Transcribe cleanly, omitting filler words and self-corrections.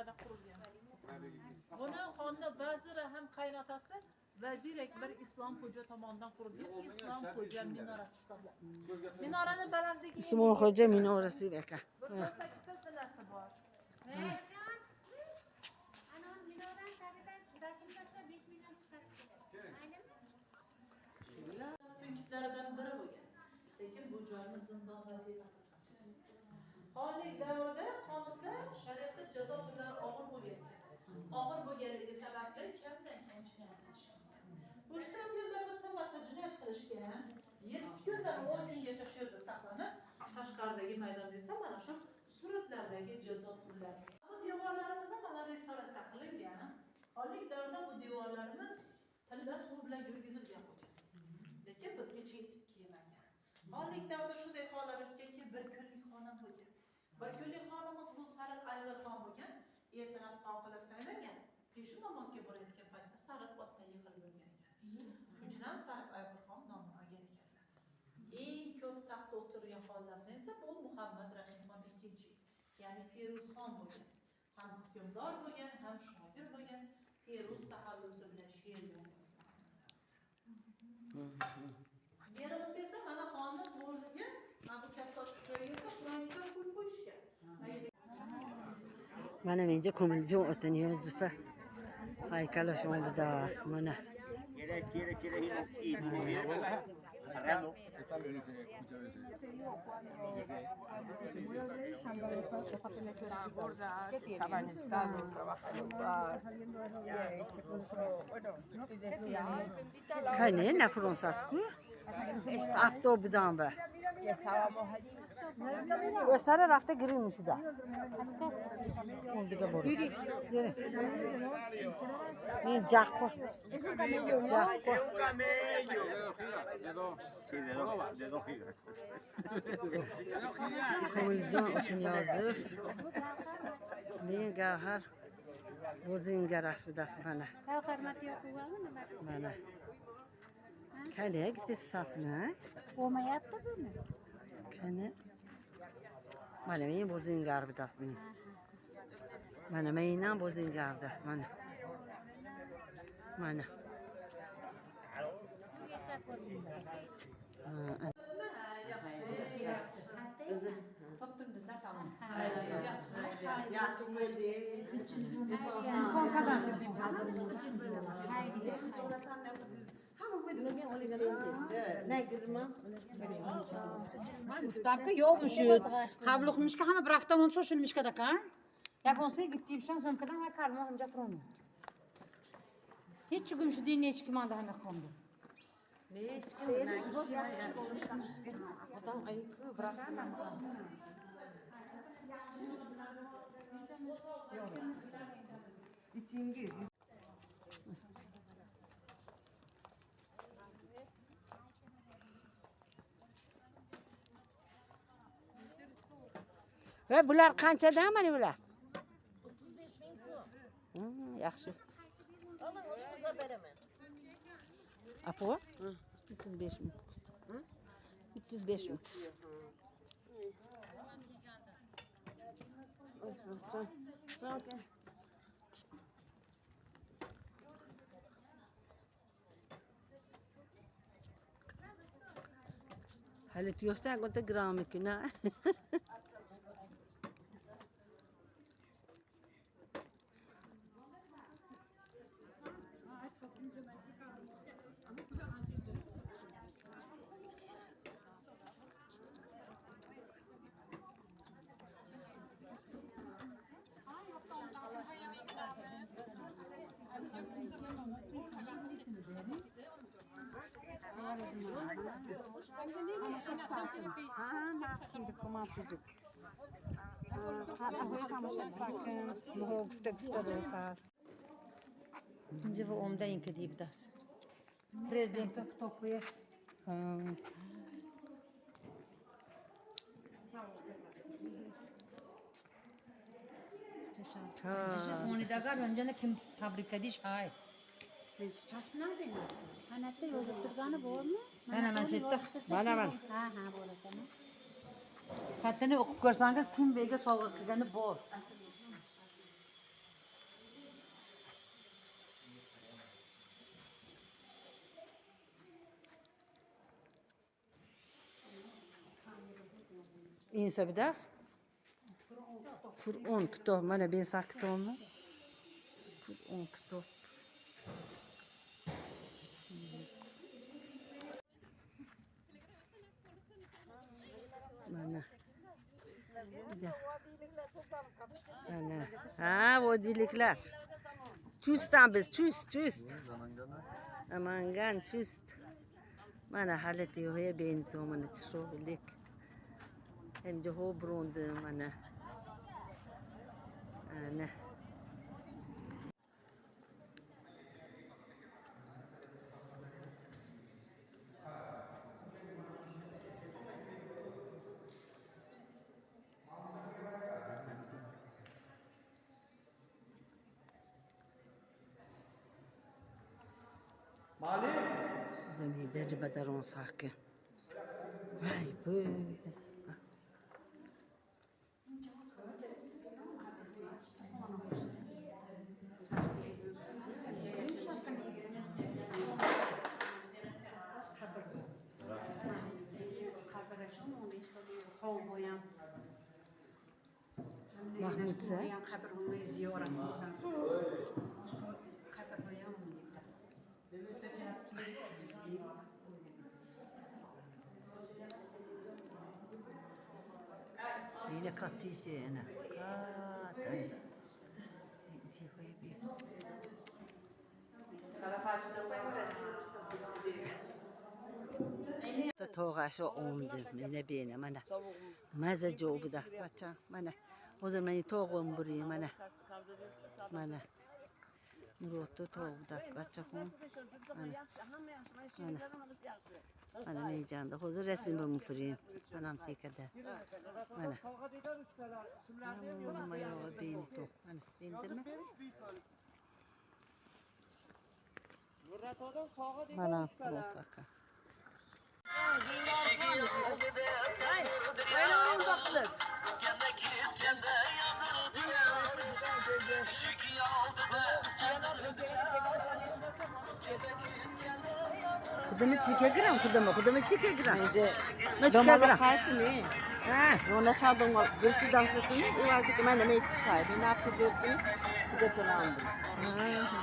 davrida qurilgan. Buni xonni vaziri ham qaynotasi Vazir Ekber Islom Xo'ja tomonidan qurilgan Islom Xo'ja minorasi hisoblanadi. Minoraning balandligi Islom Xo'ja minorasi ekan. 98 ta sinasi bor. Ana minoran tagidan rasm tashlab 5 million chiqarib keladi. Maylimi? Punktlaridan biri bo'lgan. Lekin bu joyimiz zindon vazifasi. Xonlik davrida qonunda shariatda jazo turlari og'ir bo'lgan. Og'ir bo'lganligi sababli kamdan kam jinoyat qilishgan. 3-4 yilda bitta marta jinoyat qilishgan. 7 kundan 10 kungacha shu yerda saqlanib, Qashqardagi maydon desa mana shu suratlardagi jazo turlari. Bu devorlarimiz ham mana restavratsiya qilingan. Xonlik davrida bu devorlarimiz tilla suv bilan yurgizilgan bo'lgan. Lekin bizgacha yetib kelmagan. Xonlik davrida shunday holat o'tganki, bir kunlik xona bo'lgan. Bir kunlik xonamiz bu sariq ayg'irxon bo'lgan. Ertalab xon qilib saylangan. Peshin namozga borayotgan paytda sariq otda yig'ilib bo'lgan ekan. Shuning ham sariq ayg'irxon nomini olgan ekanlar. Eng ko'p taxtda o'tirgan xonlardan esa bu Muhammad Rashidxon II, ya'ni Feruzxon bo'lgan. Ham hukmdor bo'lgan, ham shoir bo'lgan. Feruz taxallusi bilan she'r yozgan. Yerimizda esa mana xonning o'ziga mana bu katta joyga esa Qur'onga qo'yib qo'yishgan. Mana menga ko'ngiljon o'tiniyor Zufa. Haykal shoma bidas mana. Kane na fransasku? Avtobudan be. O sara rafta girilmiş da. Oldu da boru. Yürü. Ne Jaco. Jaco. De dos gigas. Ko'ngiljon o'shin yozib. Ne gavhar. O'zingga rasmidasi mana. Mana. Qanday gitsasmi? Olmayapti buni. Qani? Mana men o'zingga arbidasmi? Mana mendan o'zingga arbidasi mana. Mana. Штабка yo'qmishsiz. Havluqmishga hamma bir haftadan shoshilmishga takan. Yagonsiga gitdibsan so'mkadan va kalma unja fronu. Hech gün shu dinni hech kim anda hana qoldi. Adam ayıkı bırakma. İçingi. Ve bular qanchadan mana bular? 35 ming so'm. Yaxshi. Oling, o'sha qizga beraman. Apo? 305 ming. 305 ming. Hali tuyostan konta gram ikna. Şimdi kuma tuzu. Inje bu omda inke dibdas. Prezident bak topuya. Onidagar öncene kim fabrikadish hay. Chashmadi. Qanotda yozib turgani bormi? Mana mana shu yerda. Mana mana. Ha, bo'ladi. Xatini o'qib ko'rsangiz kim bega sovg'a qilgani bor. İnse bir ders. Kur'an kitap. Mana ben sak kitabımı. Kur'an kitap. Mana. Mana. Ha, vodilikler. Çüstten biz, çüst. Amangan, çüst. Mana haleti yok ya beni tomana çrobilik. Hem de ho brondu mana. Ana. Bizim hideri bedar on sakı. Vay böyle. Mahmut sen? Yine kattıysa yana. Katay. Ta toğaşı ondu. Mine bene mana. Maza jobu das bacha mana. O zaman ni toğum buri mana. Mana. Murotu toğu das bacha kon. Mana. Mana ne canda. Hozur resim bu mufrim. Anam tekada. Mana. Amma yoga beni to. Mana. Bende mi? Mana protaka. Kudamı çekegram, kudamı çekegram. Domala kayıp ne? Ha, Ona sağdım var. Gerçi dans ettim. İvardı ki ben de meyit şahidi. Ne yaptı diyordu? Bir de tulandım. ha.